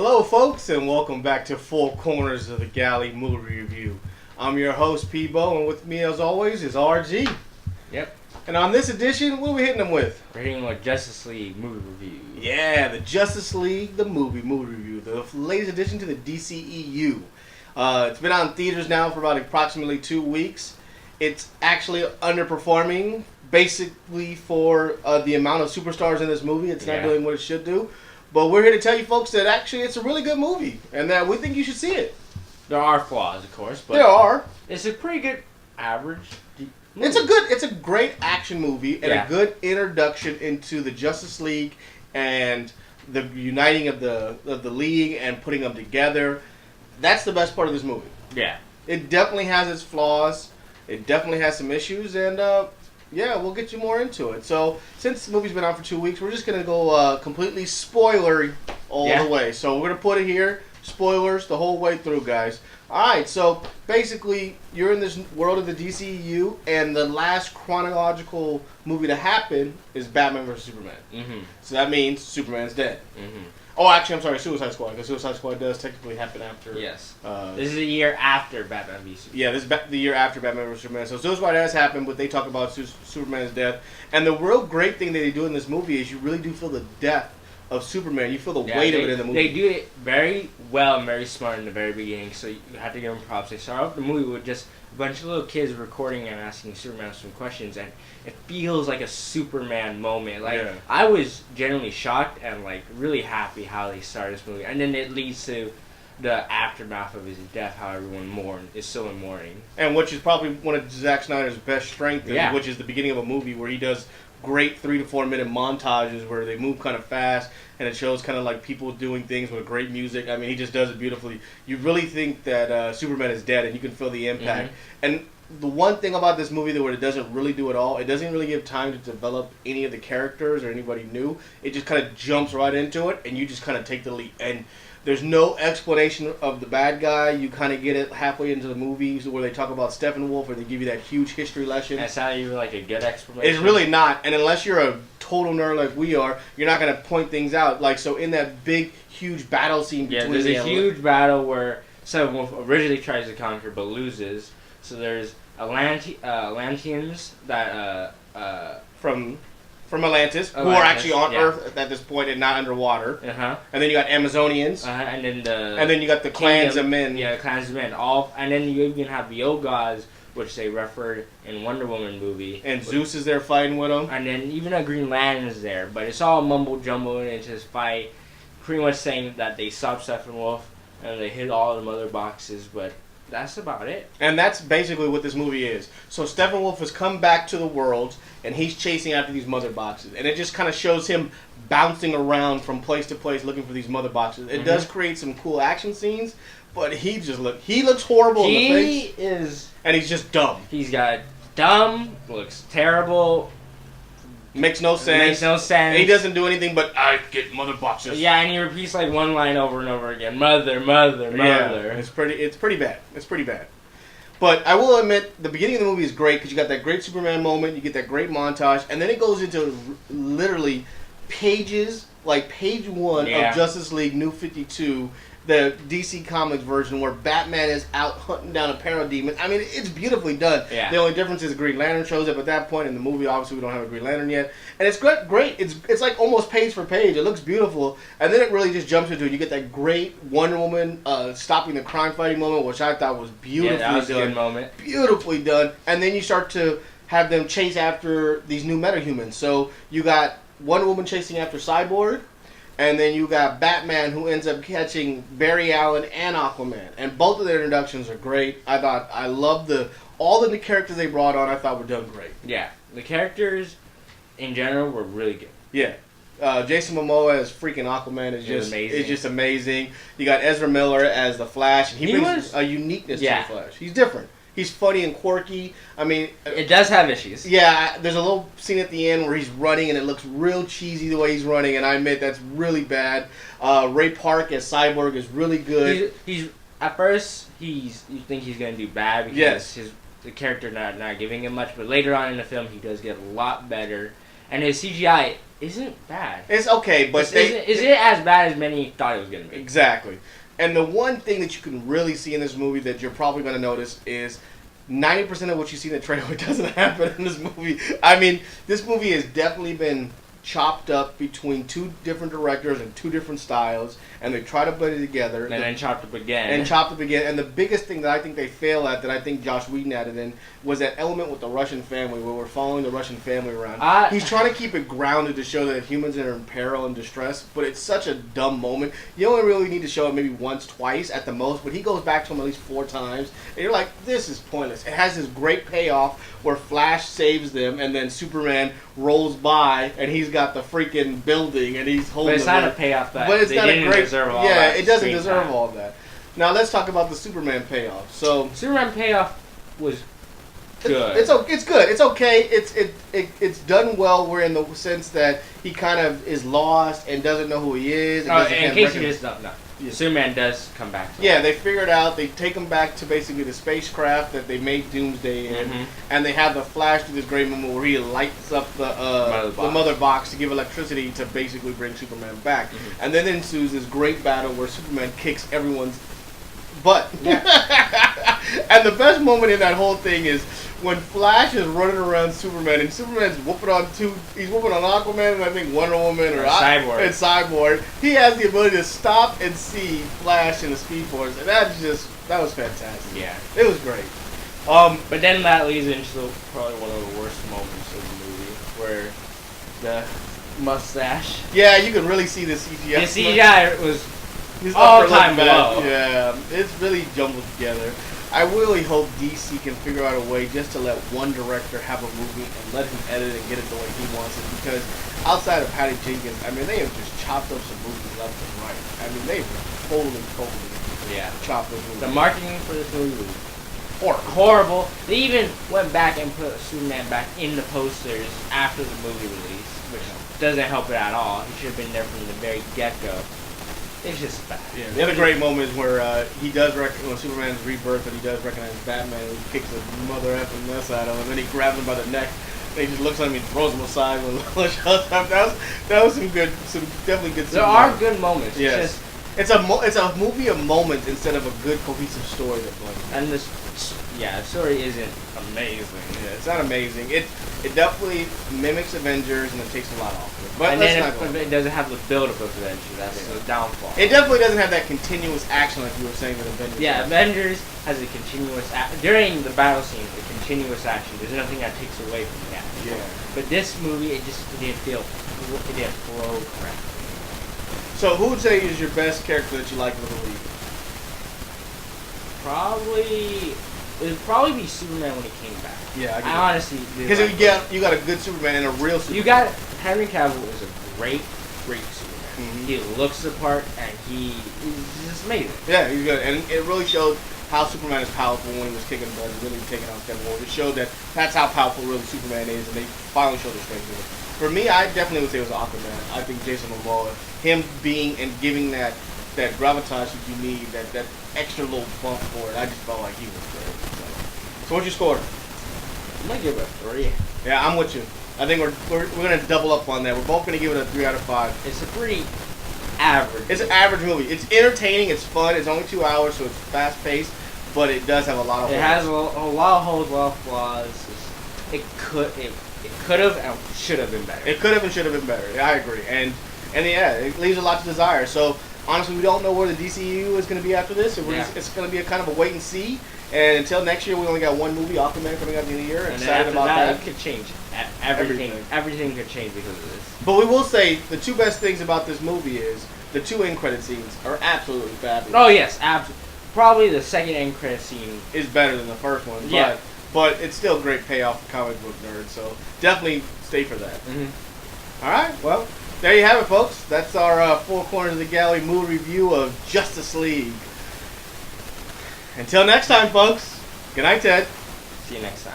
Hello, folks, and welcome back to Four Corners of the Galley Movie Review. I'm your host, PBO, and with me, as always, is RG. Yep. And on this edition, what are we hitting them with? We're hitting with Justice League movie review. Yeah, the Justice League, the movie review, the latest addition to the DCEU. It's been on theaters now for about approximately 2 weeks. It's actually underperforming, basically, for the amount of superstars in this movie. It's not doing what it should do. But we're here to tell you folks that actually it's a really good movie and that we think you should see it. There are flaws, of course, but there are. It's a pretty good average movie. It's a great action movie and Yeah. a good introduction into the Justice League and the uniting of the league and putting them together. That's the best part of this movie. Yeah. It definitely has its flaws. It definitely has some issues, and yeah, we'll get you more into it. So, since the movie's been out for 2 weeks, we're just going to go completely spoilery all the way. So, we're going to put it here, spoilers the whole way through, guys. Alright, so basically, you're in this world of the DCEU, and the last chronological movie to happen is Batman vs. Superman. Mm-hmm. So, that means Superman's dead. Mm-hmm. Oh, actually, I'm sorry, Suicide Squad, because Suicide Squad does technically happen after. Yes. This is a year after Batman v Superman. Yeah, this is the year after Batman vs. Superman. So Suicide Squad has happened, but they talk about Superman's death. And the real great thing that they do in this movie is you really do feel the death of Superman. You feel the weight of it in the movie. They do it very well and very smart in the very beginning, so you have to give them props. They start off the movie with just a bunch of little kids recording and asking Superman some questions, and it feels like a Superman moment. Like, I was genuinely shocked and like really happy how they started this movie, and then it leads to the aftermath of his death, how everyone is still in mourning. And which is probably one of Zack Snyder's best strengths, which is the beginning of a movie where he does great 3 to 4 minute montages where they move kind of fast and it shows kind of like people doing things with great music. I mean, he just does it beautifully. You really think that Superman is dead, and you can feel the impact. Mm-hmm. And the one thing about this movie that where it doesn't really do it all, it doesn't really give time to develop any of the characters or anybody new. It just kind of jumps right into it, and you just kind of take the lead. And there's no explanation of the bad guy. You kind of get it halfway into the movies where they talk about Steppenwolf, or they give you that huge history lesson. That's not even like a good explanation. It's really not. And unless you're a total nerd like we are, you're not going to point things out. Like, so in that big, huge battle scene between there's a huge battle where Steppenwolf originally tries to conquer but loses. So there's Atlanteans that from Atlantis, who are actually on Earth at this point and not underwater. And then you got Amazonians. And then you got the clans of men. Yeah, clans of men. And then you even have the old gods, which they referred in Wonder Woman movie. And Zeus is there fighting with them. And then even a Green Lantern is there. But it's all mumble jumble into this fight, pretty much saying that they stopped Steppenwolf and they hit all the mother boxes, but that's about it. And that's basically what this movie is. So Steppenwolf has come back to the world, and he's chasing after these mother boxes. And it just kind of shows him bouncing around from place to place looking for these mother boxes. It does create some cool action scenes, but he looks horrible in the face. And he's just dumb. He's got dumb, looks terrible. Makes no sense. He doesn't do anything but, I get mother boxes. Yeah, and he repeats like one line over and over again. Mother, mother, mother. Yeah, it's pretty bad. But I will admit, the beginning of the movie is great because you got that great Superman moment, you get that great montage, and then it goes into literally pages, like page 1 of Justice League New 52, the DC Comics version where Batman is out hunting down a parademon. I mean, it's beautifully done. Yeah. The only difference is Green Lantern shows up at that point in the movie. Obviously, we don't have a Green Lantern yet. And it's great. It's like almost page for page. It looks beautiful. And then it really just jumps into it. You get that great Wonder Woman stopping the crime fighting moment, which I thought was beautifully done. Yeah, that was a good moment. Beautifully done. And then you start to have them chase after these new metahumans. So you got Wonder Woman chasing after Cyborg. And then you got Batman, who ends up catching Barry Allen and Aquaman. And both of their introductions are great. I loved all the new characters they brought on. I thought were done great. Yeah, the characters in general were really good. Yeah. Jason Momoa as freaking Aquaman is just amazing. You got Ezra Miller as the Flash. And he brings a uniqueness to the Flash. He's different. He's funny and quirky. I mean, it does have issues. Yeah, there's a little scene at the end where he's running and it looks real cheesy the way he's running, and I admit that's really bad. Ray Park as Cyborg is really good. He's at first you think he's gonna do bad because the character not giving him much, but later on in the film he does get a lot better. and his CGI isn't bad. It's okay, but is it as bad as many thought it was gonna be? Exactly. And the one thing that you can really see in this movie that you're probably gonna notice is 90% of what you see in the trailer doesn't happen in this movie. I mean, this movie has definitely been chopped up between two different directors and two different styles, and they try to put it together. And then chopped up again. And the biggest thing that I think they fail at, that I think Joss Whedon added in, was that element with the Russian family, where we're following the Russian family around. He's trying to keep it grounded to show that humans are in peril and distress, but it's such a dumb moment. You only really need to show it maybe once, twice at the most, but he goes back to him at least 4 times, and you're like, this is pointless. It has this great payoff where Flash saves them, and then Superman rolls by, and he's got the freaking building, and he's holding. But it's not a payoff that. But it's they not didn't a great. Deserve all that it doesn't deserve all of that. Now let's talk about the Superman payoff. So Superman payoff was good. It's good. It's okay. It's done well. We're in the sense that he kind of is lost and doesn't know who he is. And in case you just don't know. Yeah. Superman does come back to life. They figure it out. They take him back to basically the spacecraft that they made Doomsday in, and they have the Flash do this great moment where he lights up the mother box to give electricity to basically bring Superman back. And then ensues this great battle where Superman kicks everyone's butt. Yeah. And the best moment in that whole thing is when Flash is running around Superman, and Superman's he's whooping on Aquaman and I think Wonder Woman or Cyborg. And Cyborg. He has the ability to stop and see Flash in the Speed Force, and that was fantastic. Yeah. It was great. But then that leads into probably one of the worst moments of the movie, where the mustache. Yeah, you can really see the CGI. The CGI was all-time low. Yeah, it's really jumbled together. I really hope DC can figure out a way just to let one director have a movie and let him edit and get it the way he wants it, because outside of Patty Jenkins, I mean, they have just chopped up some movies left and right. I mean, they've totally chopped those movies. The marketing for this movie was horrible. They even went back and put Superman back in the posters after the movie release, which doesn't help it at all. He should have been there from the very get-go. It's just bad. Yeah, the other great moment is where he does when Superman's rebirth, and he does recognize Batman, and he kicks the mother effing mess out of him, and then he grabs him by the neck, and he just looks at him and throws him aside. That was some definitely good. There are good moments. Yes. It's a movie of moments instead of a good cohesive story that plays. And the story isn't amazing. Yeah, it's not amazing. It definitely mimics Avengers and it takes a lot off of it. But it doesn't have the build-up of Avengers. That's the downfall. It definitely doesn't have that continuous action like you were saying with Avengers. Yeah, Avengers has a continuous during the battle scene, a continuous action. There's nothing that takes away from the action. Yeah. But this movie, it didn't flow correctly. So who would say is your best character that you like with the league? It would probably be Superman when he came back. Yeah, I honestly do. Because you got a good Superman and a real Superman. Henry Cavill is a great Superman. He looks the part, and he's just amazing. Yeah, he's good, and it really showed how Superman is powerful when he was kicking butt, really taking out Kevin Ward. It showed that's how powerful really Superman is, and they finally showed their strength with it. For me, I definitely would say it was Aquaman. I think Jason Momoa, him being and giving that gravitas that you need, that extra little bump for it, I just felt like he was great. So what'd you score? I'm gonna give it a 3. Yeah, I'm with you. I think we're gonna double up on that. We're both gonna give it a 3 out of 5. It's a pretty average. It's an average movie. It's entertaining. It's fun. It's only 2 hours, so it's fast paced. But it does have a lot of holes. It has a lot of holes, a lot of flaws. It could have and should have been better. It could have and should have been better. Yeah, I agree. And yeah, it leaves a lot to desire. So honestly, we don't know where the DCEU is going to be after this. It's going to be a kind of a wait and see. And until next year, we only got one movie, Aquaman, coming out at the end of the year. And excited about that. It could change. Everything could change because of this. But we will say the 2 best things about this movie is the 2 end credit scenes are absolutely fabulous. Oh yes, absolutely. Probably the second end credit scene is better than the first one. Yeah. But it's still great payoff for comic book nerds. So definitely stay for that. All right. Well, there you have it, folks. That's our 4 Corners of the Galley movie review of Justice League. Until next time, folks. Good night, Ted. See you next time.